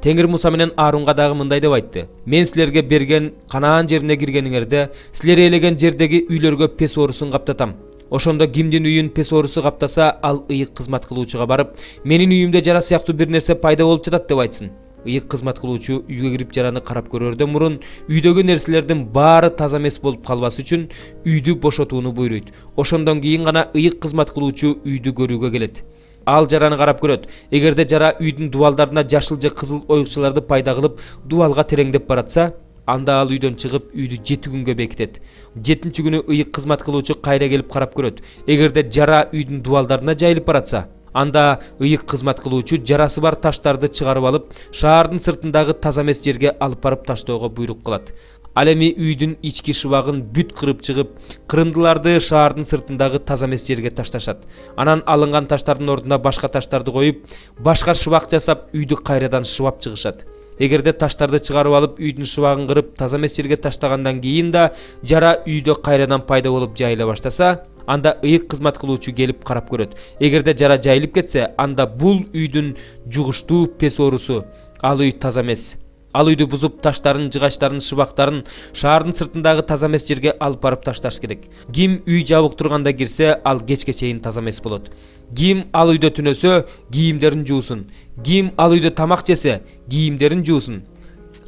Теңир Муса менен Аарунга дагы мындай деп айтты: "Мен силерге берген Канаан жерине киргениңерде, силер ээлеген жердеги үйлөргө пес оорусун каптатам. Ошондо кимдин үйүн пес оорусу каптаса, ал ыйык кызмат кылуучуга барып, менин үйүмдө жара сыяктуу бир нерсе пайда болуп жатат деп айтсын. Ыйык кызмат кылуучу үйгө кирип жараны карап көрөрдөн мурун үйдөгү нерселердин баары таза эмес болуп калбас үчүн үйдү бошотууну буйруйт. Ошондон кийин гана ыйык кызмат кылуучу үйдү көрүүгө келет. Ал жараны карап көрөт. Эгерде жара үйдүн дубалдарына жашыл же кызыл оюкчаларды пайда кылып, дубалга тереңдеп баратса, анда ал үйдөн чыгып үйдү 7 күнгө бекитет. 7-нчи күнү ыйык кызмат кылуучу кайра келип карап көрөт. Эгерде жара үйдүн дубалдарына жайылып баратса, анда ыйык кызмат кылуучу жарасы бар таштарды чыгарып алып, шаардын сыртындагы таза эмес жерге алып барып таштоого буйрук кылат. Ал эми үйдүн ички шыбагын бүт кырып чыгып, кырындыларды шаардын сыртындагы таза эмес жерге ташташат. Анан алынган таштардын ордуна башка таштарды коюп, башка шыбак жасап, үйдү кайрадан шыбап чыгышат. Эгерде таштарды чыгарып алып, үйдүн шыбагын кырып, таза эмес жерге таштагандан кийин да жара үйдө кайрадан пайда болуп жайыла баштаса, анда ыйык кызмат кылуучу келип карап көрөт. Эгерде жара жайылып кетсе, анда бул үйдүн жугуштуу пес оорусу. Ал үй таза эмес. Ал үйдү бузуп, таштарын, жыгачтарын, шыбактарын шаардын сыртындагы таза эмес жерге алып барып ташташ керек. Ким үй жабык турганда кирсе, ал кечке чейин таза эмес болот. Ким ал үйдө түнөсө, кийимдерин жуусун. Ким ал үйдө тамак жесе, кийимдерин жуусун.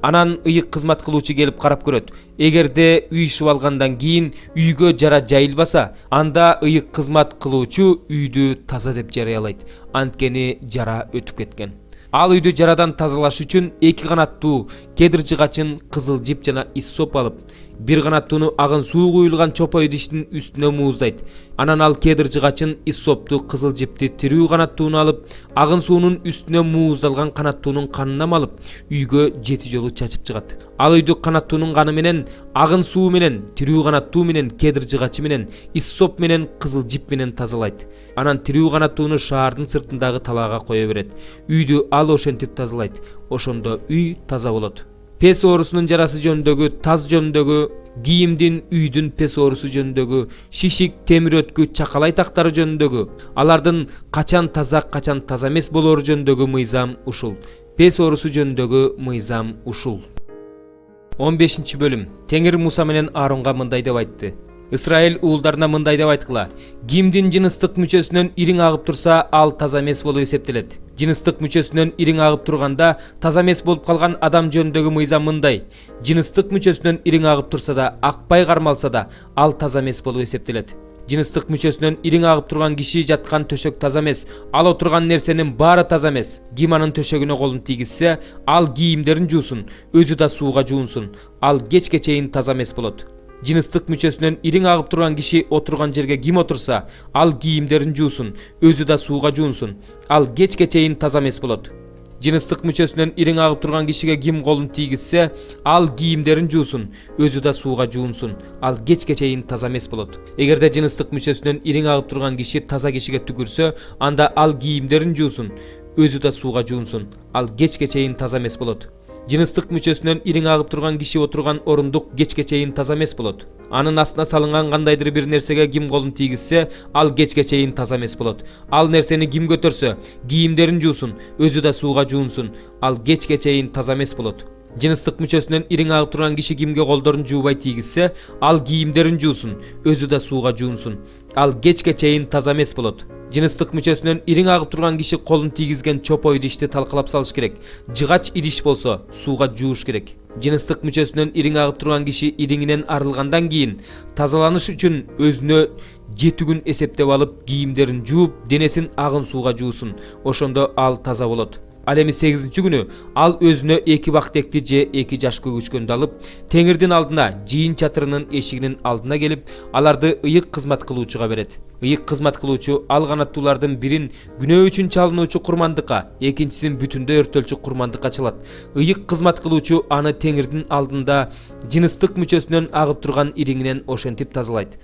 Анан ыйык кызмат кылуучу келип карап көрөт. Эгерде үй шыбалгандан кийин үйгө жара жайылбаса, анда ыйык кызмат кылуучу үйдү таза деп жарыялайт. Анткени жара өтүп кеткен. Ал үйдү жарадан тазалаш үчүн 2 канаттуу кедир жыгачын, кызыл жип жана иссоп алып, 1 канаттууну агын суу куюлган чопой идиштин үстүнө мууздайт. Анан ал кедир жыгачын, иссопту, кызыл жипти тирүү канаттууну алып, агын суунун үстүнө мууздалган канаттуунун канына малып, үйгө 7 жолу чачып чыгат. Ал үйдү канаттуунун каны менен, агын суу менен, тирүү канаттуу менен, кедир жыгачы менен, иссоп менен, кызыл жип менен тазалайт. Анан тирүү канаттууну шаардын сыртындагы талаага кое берет. Үйдү ал ошентип тазалайт. Ошондо үй таза болот. Пес оорусунун жарасы жөнүндөгү, таз жөнүндөгү, кийимдин, үйдүн пес оорусу жөнүндөгү, шишик, темир өткү, чакалай тактары жөнүндөгү, алардын качан таза эмес болоору жөнүндөгү мыйзам ушул. Пес оорусу жөнүндөгү мыйзам ушул. 15-бөлүм. Теңир Муса менен Аарунга мындай деп айтты: Исраил уулдарына мындай деп айткыла: кимдин жыныстык мүчөсүнөн ириң агып турса, ал таза эмес болуп эсептелет. Жыныстык мүчөсүнөн ириң агып турганда, таза эмес болуп калган адам жөнүндөгү мыйзам мындай: жыныстык мүчөсүнөн ириң агып турса да, акпай кармалса да, ал таза эмес болуп эсептелет. Жыныстык мүчөсүнөн ириң агып турган киши жаткан төшөк таза эмес, ал отурган нерсенин баары таза эмес. Ким анын төшөгүнө колун тийгизсе, ал кийимдерин жуусун, өзү да сууга жуунсун. Ал кечке чейин таза эмес болот. Жыныстык мүчөсүнөн ириң агып турган киши отурган жерге ким отурса, ал кийимдерин жуусун, өзү да сууга жуунсун. Ал кечке чейин таза эмес болот. Жыныстык мүчөсүнөн ириң агып турган кишиге ким колун тийгизсе, ал кийимдерин жуусун, өзү да сууга жуунсун. Ал кечке чейин таза эмес болот. Эгерде жыныстык мүчөсүнөн ириң агып турган киши таза кишиге түкүрсө, анда ал кийимдерин жуусун, өзү да сууга жуунсун. Ал кечке чейин таза эмес болот. Жыныстык мүчөсүнөн ириң агып турган киши отурган орундук кечке чейин таза эмес болот. Анын астына салынган кандайдыр бир нерсеге ким колун тийгизсе, ал кечке чейин таза эмес болот. Ал нерсени ким көтөрсө, кийимдерин жуусун, өзү да сууга жуунсун. Ал кечке чейин таза эмес болот. Жыныстык мүчөсүнөн ириң агып турган киши кимге колдорун жуубай тийгизсе, ал кийимдерин жуусун, өзү да сууга жуунсун. Ал кечке чейин таза эмес болот. Жыныстык мүчөсүнөн ириң агып турган киши колун тийгизген чопой идишти талкалап салыш керек. Жыгач идиш болсо, сууга жууш керек. Жыныстык мүчөсүнөн ириң агып турган киши ириңинен арылгандан кийин тазаланыш үчүн өзүнө 7 күн эсептеп алып, кийимдерин жууп, денесин агын сууга жуусун. Ошондо ал таза болот. Ал эми 8-нчи күнү ал өзүнө 2 бактекти же 2 жаш көгүчкөндү алып, Теңирдин алдына, жыйын чатырынын эшигинин алдына келип, аларды ыйык кызмат кылуучуга берет. Ыйык кызмат кылуучу ал канаттуулардын бирин күнөө үчүн чалынуучу курмандыкка, экинчисин бүтүндөй өртөлчү курмандыкка чалат. Ыйык кызмат кылуучу аны Теңирдин алдында жыныстык мүчөсүнөн агып турган ириңинен ошентип тазалайт.